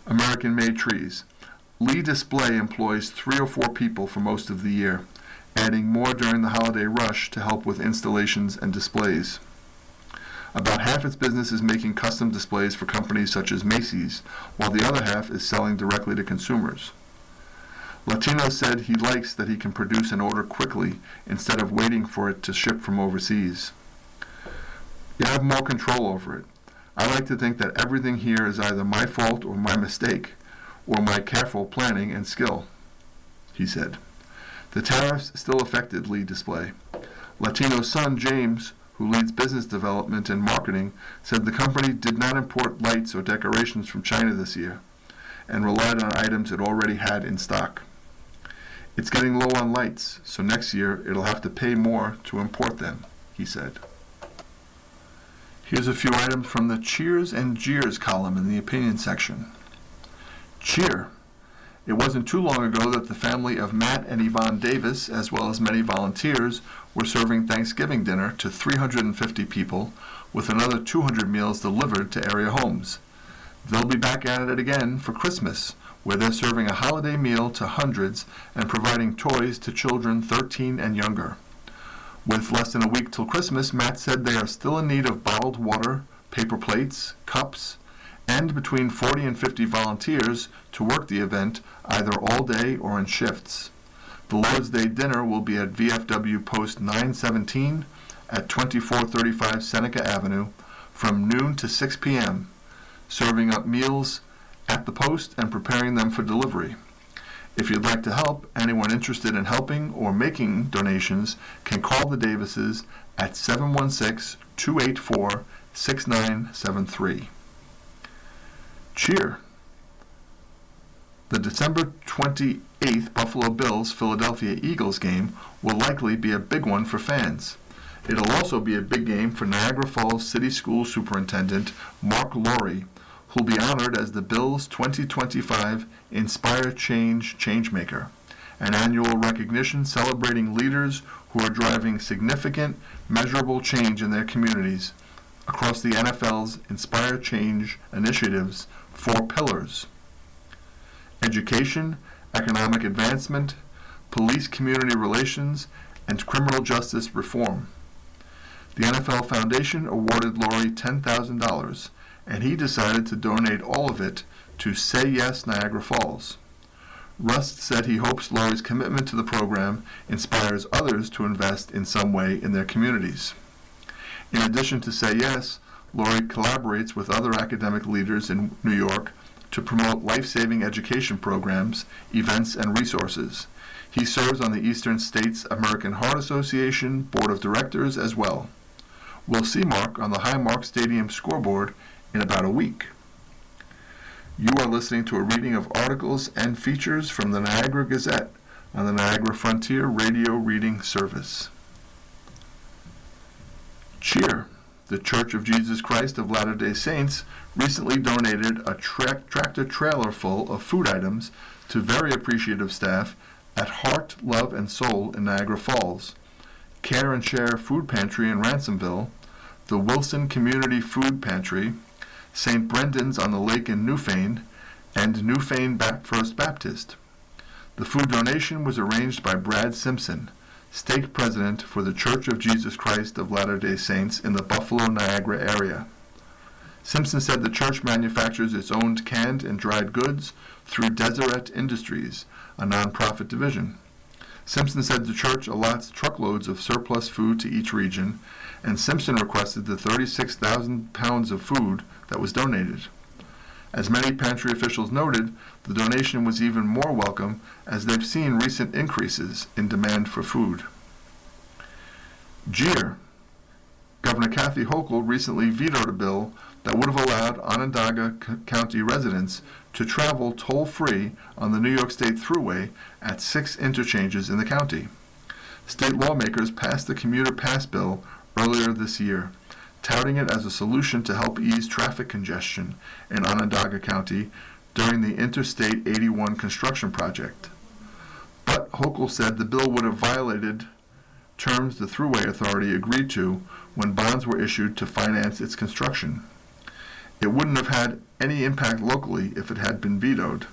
American-made trees. Lee Display employs 3 or 4 people for most of the year, adding more during the holiday rush to help with installations and displays. About half its business is making custom displays for companies such as Macy's, while the other half is selling directly to consumers. Latino said he likes that he can produce an order quickly instead of waiting for it to ship from overseas. You have more control over it. I like to think that everything here is either my fault or my mistake, or my careful planning and skill, he said. The tariffs still affected Lee Display. Latino's son, James, who leads business development and marketing, said the company did not import lights or decorations from China this year and relied on items it already had in stock. It's getting low on lights, so next year it'll have to pay more to import them, he said. Here's a few items from the Cheers and Jeers column in the opinion section. Cheer. It wasn't too long ago that the family of Matt and Yvonne Davis, as well as many volunteers, were serving Thanksgiving dinner to 350 people, with another 200 meals delivered to area homes. They'll be back at it again for Christmas, where they're serving a holiday meal to hundreds and providing toys to children 13 and younger. With less than a week till Christmas, Matt said they are still in need of bottled water, paper plates, cups, and between 40 and 50 volunteers to work the event either all day or in shifts. The Lord's Day dinner will be at VFW Post 917 at 2435 Seneca Avenue from noon to 6 p.m., serving up meals at the post and preparing them for delivery. If you'd like to help, anyone interested in helping or making donations can call the Davises at 716-284-6973. Cheer. The December 28th Buffalo Bills-Philadelphia Eagles game will likely be a big one for fans. It'll also be a big game for Niagara Falls City School Superintendent Mark Laurie, who'll be honored as the Bills' 2025 Inspire Change Changemaker, an annual recognition celebrating leaders who are driving significant, measurable change in their communities across the NFL's Inspire Change initiatives, 4 pillars: education, economic advancement, police community relations, and criminal justice reform. The NFL Foundation awarded Laurie $10,000, and he decided to donate all of it to Say Yes Niagara Falls. Rust said he hopes Laurie's commitment to the program inspires others to invest in some way in their communities. In addition to Say Yes, Laurie collaborates with other academic leaders in New York to promote life-saving education programs, events, and resources. He serves on the Eastern States American Heart Association Board of Directors as well. We'll see Mark on the Highmark Stadium scoreboard in about a week. You are listening to a reading of articles and features from the Niagara Gazette on the Niagara Frontier Radio Reading Service. Cheer! The Church of Jesus Christ of Latter-day Saints recently donated a tractor-trailer full of food items to very appreciative staff at Heart, Love, and Soul in Niagara Falls, Care and Share Food Pantry in Ransomville, the Wilson Community Food Pantry, St. Brendan's on the Lake in Newfane, and Newfane First Baptist. The food donation was arranged by Brad Simpson, stake president for the Church of Jesus Christ of Latter-day Saints in the Buffalo-Niagara area. Simpson said the church manufactures its own canned and dried goods through Deseret Industries, a nonprofit division. Simpson said the church allots truckloads of surplus food to each region, and Simpson requested the 36,000 pounds of food that was donated. As many pantry officials noted, the donation was even more welcome as they've seen recent increases in demand for food. Jeer. Governor Kathy Hochul recently vetoed a bill that would have allowed Onondaga County residents to travel toll-free on the New York State Thruway at 6 interchanges in the county. State lawmakers passed the commuter pass bill earlier this year, touting it as a solution to help ease traffic congestion in Onondaga County during the Interstate 81 construction project. But Hochul said the bill would have violated terms the Thruway Authority agreed to when bonds were issued to finance its construction. It wouldn't have had any impact locally if it had been vetoed.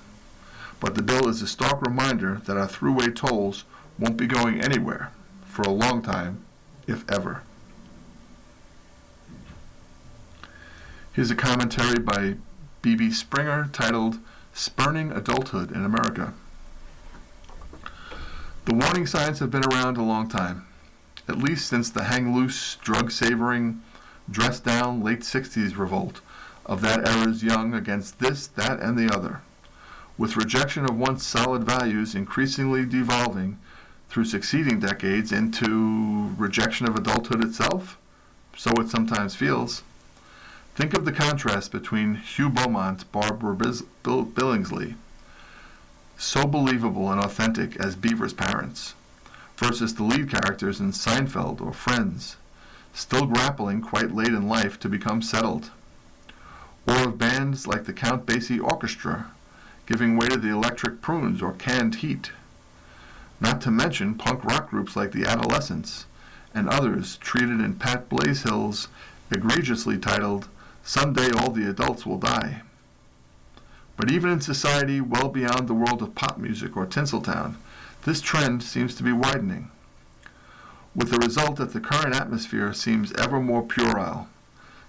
But the bill is a stark reminder that our Thruway tolls won't be going anywhere for a long time, if ever. Here's a commentary by B.B. Springer titled, Spurning Adulthood in America. The warning signs have been around a long time, at least since the hang-loose, drug-savoring, dress-down late 60s revolt of that era's young against this, that, and the other, with rejection of once solid values increasingly devolving through succeeding decades into rejection of adulthood itself, so it sometimes feels. Think of the contrast between Hugh Beaumont, Barbara Billingsley, so believable and authentic as Beaver's parents, versus the lead characters in Seinfeld or Friends, still grappling quite late in life to become settled. Or of bands like the Count Basie Orchestra, giving way to the Electric Prunes or Canned Heat. Not to mention punk rock groups like the Adolescents, and others treated in Pat Blazehill's egregiously titled Someday All the Adults Will Die. But even in society well beyond the world of pop music or Tinseltown, this trend seems to be widening, with the result that the current atmosphere seems ever more puerile,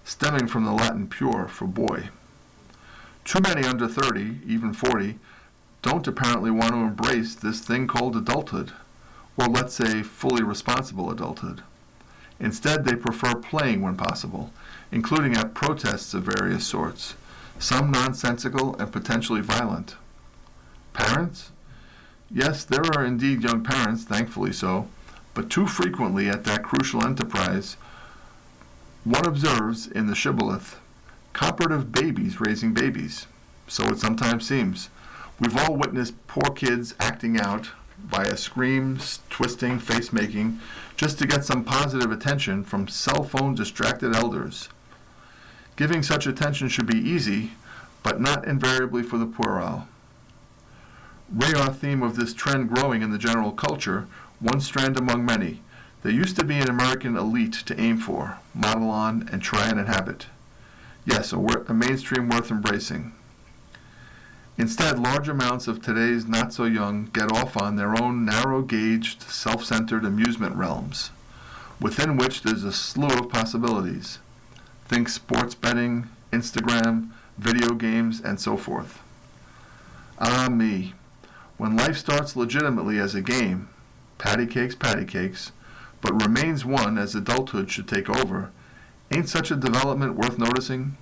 stemming from the Latin pure for boy. Too many under 30, even 40, don't apparently want to embrace this thing called adulthood, or let's say fully responsible adulthood. Instead, they prefer playing when possible, including at protests of various sorts, some nonsensical and potentially violent. Parents? Yes, there are indeed young parents, thankfully so, but too frequently at that crucial enterprise, one observes in the shibboleth, comparative babies raising babies. So it sometimes seems. We've all witnessed poor kids acting out via screams, twisting, face-making, just to get some positive attention from cell phone distracted elders. Giving such attention should be easy, but not invariably for the puerile. Rare theme of this trend growing in the general culture, one strand among many. There used to be an American elite to aim for, model on, and try and inhabit. Yes, a mainstream worth embracing. Instead, large amounts of today's not-so-young get off on their own narrow-gauged, self-centered amusement realms, within which there's a slew of possibilities. Think sports betting, Instagram, video games, and so forth. Ah me, when life starts legitimately as a game, patty cakes, but remains one as adulthood should take over, ain't such a development worth noticing?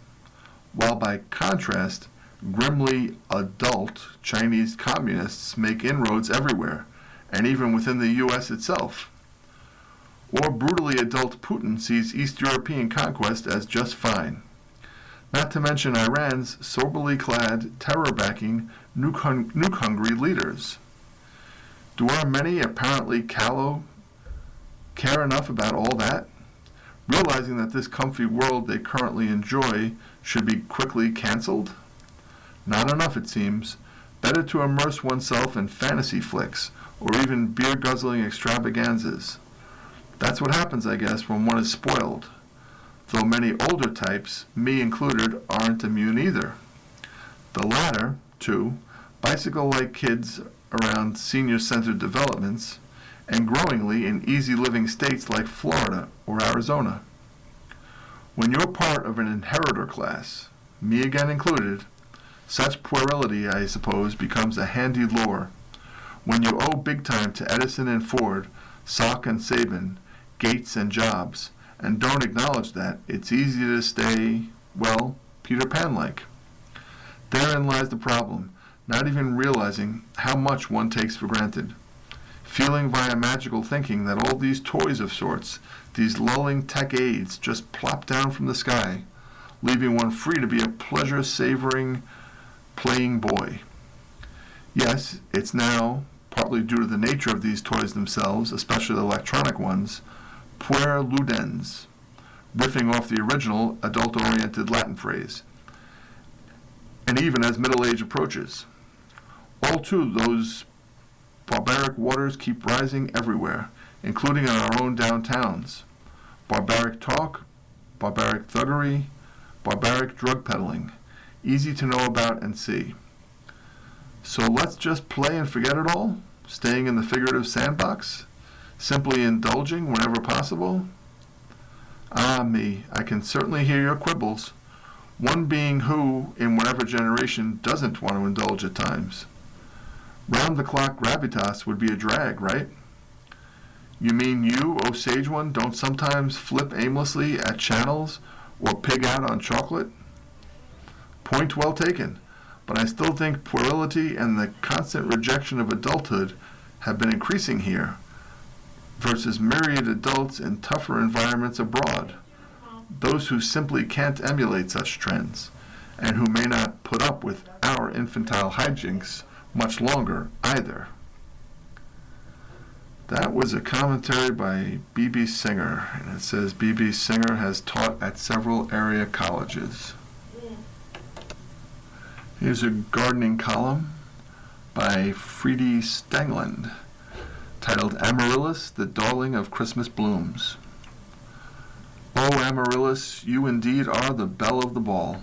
While by contrast, grimly adult Chinese communists make inroads everywhere, and even within the U.S. itself. Or brutally adult Putin sees East European conquest as just fine. Not to mention Iran's soberly clad, terror-backing, nuke-hungry leaders. Do our many apparently callow care enough about all that? Realizing that this comfy world they currently enjoy should be quickly cancelled? Not enough, it seems. Better to immerse oneself in fantasy flicks, or even beer-guzzling extravaganzas. That's what happens, I guess, when one is spoiled. Though many older types, me included, aren't immune either. The latter, too, bicycle like kids around senior-centered developments, and growingly in easy-living states like Florida or Arizona. When you're part of an inheritor class, me again included, such puerility, I suppose, becomes a handy lure. When you owe big time to Edison and Ford, Salk and Sabin, Gates and Jobs, and don't acknowledge that, it's easy to stay, well, Peter Pan-like. Therein lies the problem, not even realizing how much one takes for granted. Feeling via magical thinking that all these toys of sorts, these lulling tech aids, just plop down from the sky, leaving one free to be a pleasure-savoring, playing boy. Yes, it's now, partly due to the nature of these toys themselves, especially the electronic ones, puer ludens, riffing off the original adult-oriented Latin phrase, and even as middle age approaches. All too, those barbaric waters keep rising everywhere, including in our own downtowns. Barbaric talk, barbaric thuggery, barbaric drug peddling, easy to know about and see. So let's just play and forget it all, staying in the figurative sandbox, simply indulging whenever possible? Ah me, I can certainly hear your quibbles, one being who, in whatever generation, doesn't want to indulge at times. Round-the-clock gravitas would be a drag, right? You mean you, oh sage one, don't sometimes flip aimlessly at channels or pig out on chocolate? Point well taken, but I still think puerility and the constant rejection of adulthood have been increasing here versus myriad adults in tougher environments abroad, those who simply can't emulate such trends, and who may not put up with our infantile hijinks much longer either. That was a commentary by B.B. Singer, and it says B.B. Singer has taught at several area colleges. Here's a gardening column by Friede Stengland, titled Amaryllis, the Darling of Christmas Blooms. Oh, Amaryllis, you indeed are the belle of the ball.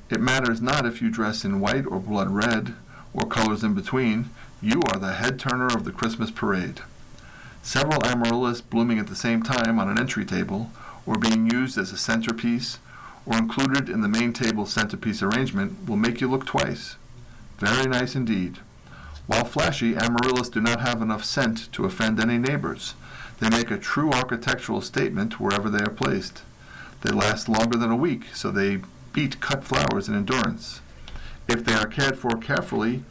It matters not if you dress in white or blood red, or colors in between, you are the head turner of the Christmas parade. Several amaryllis blooming at the same time on an entry table, or being used as a centerpiece, or included in the main table centerpiece arrangement will make you look twice. Very nice indeed. While flashy, amaryllis do not have enough scent to offend any neighbors. They make a true architectural statement wherever they are placed. They last longer than a week, so they beat cut flowers in endurance. If they are cared for carefully,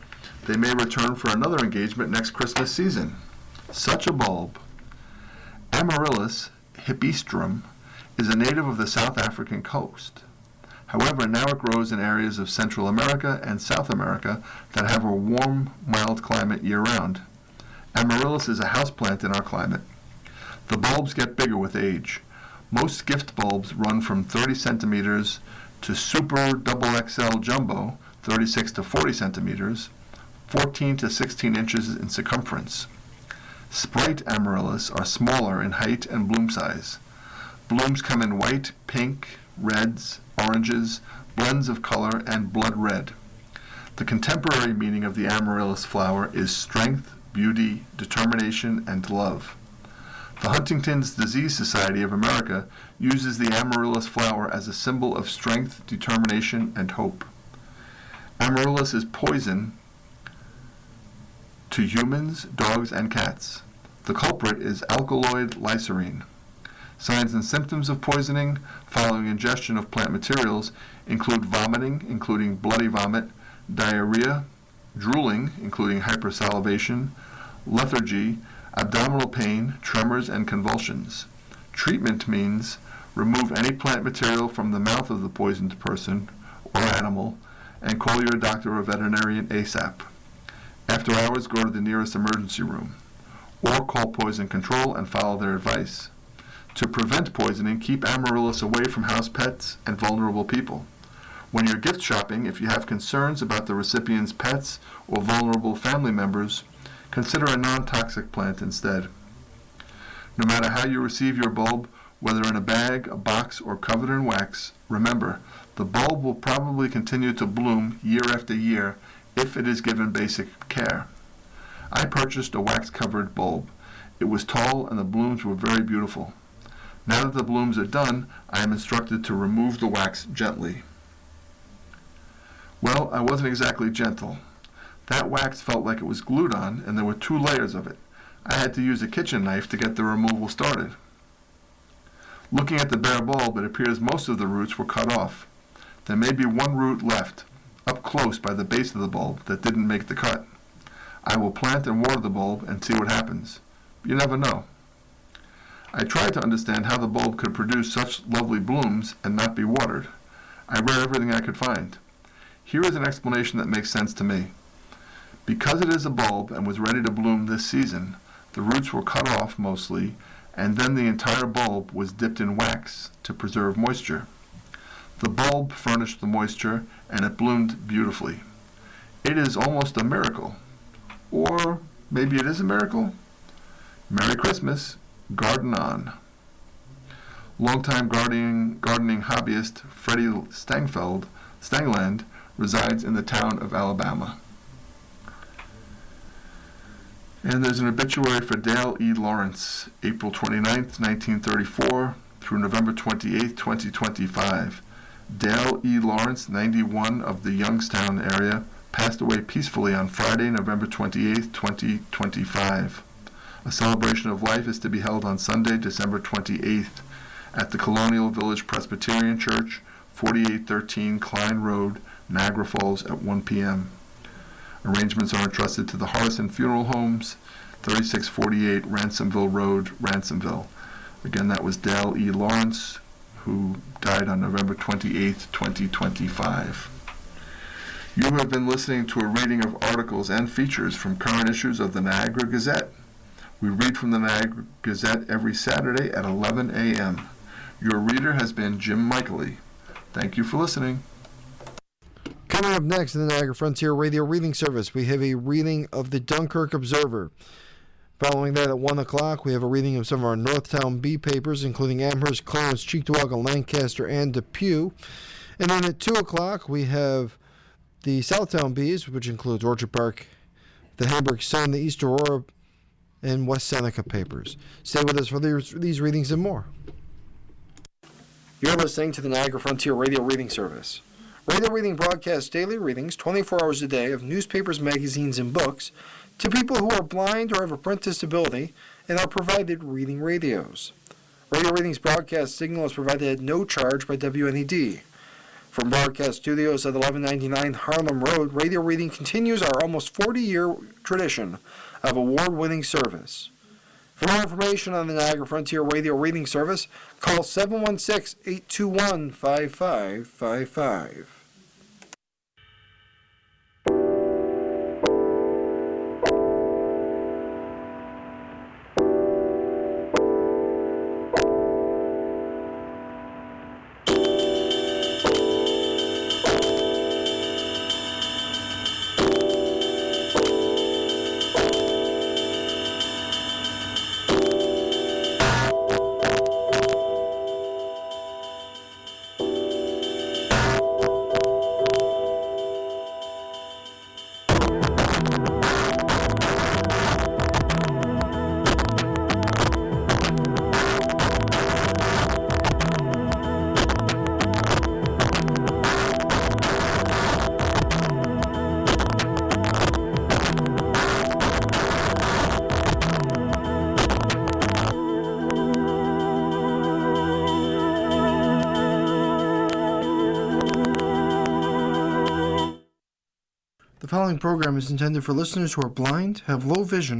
they may return for another engagement next Christmas season. Such a bulb. Amaryllis hibistrum is a native of the South African coast. However, now it grows in areas of Central America and South America that have a warm, mild climate year-round. Amaryllis is a houseplant in our climate. The bulbs get bigger with age. Most gift bulbs run from 30 centimeters to super double XL jumbo, 36 to 40 centimeters, 14 to 16 inches in circumference. Sprite amaryllis are smaller in height and bloom size. Blooms come in white, pink, reds, oranges, blends of color, and blood red. The contemporary meaning of the amaryllis flower is strength, beauty, determination, and love. The Huntington's Disease Society of America uses the amaryllis flower as a symbol of strength, determination, and hope. Amaryllis is poison to humans, dogs, and cats. The culprit is alkaloid glycerine. Signs and symptoms of poisoning following ingestion of plant materials include vomiting, including bloody vomit, diarrhea, drooling, including hypersalivation, lethargy, abdominal pain, tremors, and convulsions. Treatment means remove any plant material from the mouth of the poisoned person or animal and call your doctor or veterinarian ASAP. After hours, go to the nearest emergency room or call poison control and follow their advice. To prevent poisoning, keep amaryllis away from house pets and vulnerable people. When you're gift shopping, if you have concerns about the recipient's pets or vulnerable family members, consider a non-toxic plant instead. No matter how you receive your bulb, whether in a bag, a box, or covered in wax, remember, the bulb will probably continue to bloom year after year if it is given basic care. I purchased a wax-covered bulb. It was tall and the blooms were very beautiful. Now that the blooms are done, I am instructed to remove the wax gently. Well, I wasn't exactly gentle. That wax felt like it was glued on, and there were 2 layers of it. I had to use a kitchen knife to get the removal started. Looking at the bare bulb, it appears most of the roots were cut off. There may be 1 root left, up close by the base of the bulb, that didn't make the cut. I will plant and water the bulb and see what happens. You never know. I tried to understand how the bulb could produce such lovely blooms and not be watered. I read everything I could find. Here is an explanation that makes sense to me. Because it is a bulb and was ready to bloom this season, the roots were cut off mostly, and then the entire bulb was dipped in wax to preserve moisture. The bulb furnished the moisture, and it bloomed beautifully. It is almost a miracle. Or maybe it is a miracle? Merry Christmas. Garden on. Longtime gardening hobbyist Freddie Stangland resides in the town of Alabama. And there's an obituary for Dale E. Lawrence, April 29th, 1934 through November 28th, 2025. Dale E. Lawrence, 91, of the Youngstown area, passed away peacefully on Friday, November 28th, 2025. A celebration of life is to be held on Sunday, December 28th at the Colonial Village Presbyterian Church, 4813 Klein Road, Niagara Falls at 1 p.m. Arrangements are entrusted to the Harrison Funeral Homes, 3648 Ransomville Road, Ransomville. Again, that was Dale E. Lawrence, who died on November 28th, 2025. You have been listening to a reading of articles and features from current issues of the Niagara Gazette. We read from the Niagara Gazette every Saturday at 11 a.m. Your reader has been Jim Michaely. Thank you for listening. Coming up next in the Niagara Frontier Radio Reading Service, we have a reading of the Dunkirk Observer. Following that at 1 o'clock, we have a reading of some of our Northtown Bee papers, including Amherst, Clarence, Cheektowaga, Lancaster, and Depew. And then at 2 o'clock, we have the Southtown Bees, which includes Orchard Park, the Hamburg Sun, the East Aurora, and West Seneca papers. Stay with us for these readings and more. You're listening to the Niagara Frontier Radio Reading Service. Radio Reading broadcasts daily readings 24 hours a day of newspapers, magazines, and books to people who are blind or have a print disability and are provided reading radios. Radio Reading's broadcast signal is provided at no charge by WNED. From broadcast studios at 1199 Harlem Road, Radio Reading continues our almost 40-year tradition of award-winning service. For more information on the Niagara Frontier Radio Reading Service, call 716-821-5555. following program is intended for listeners who are blind, have low vision,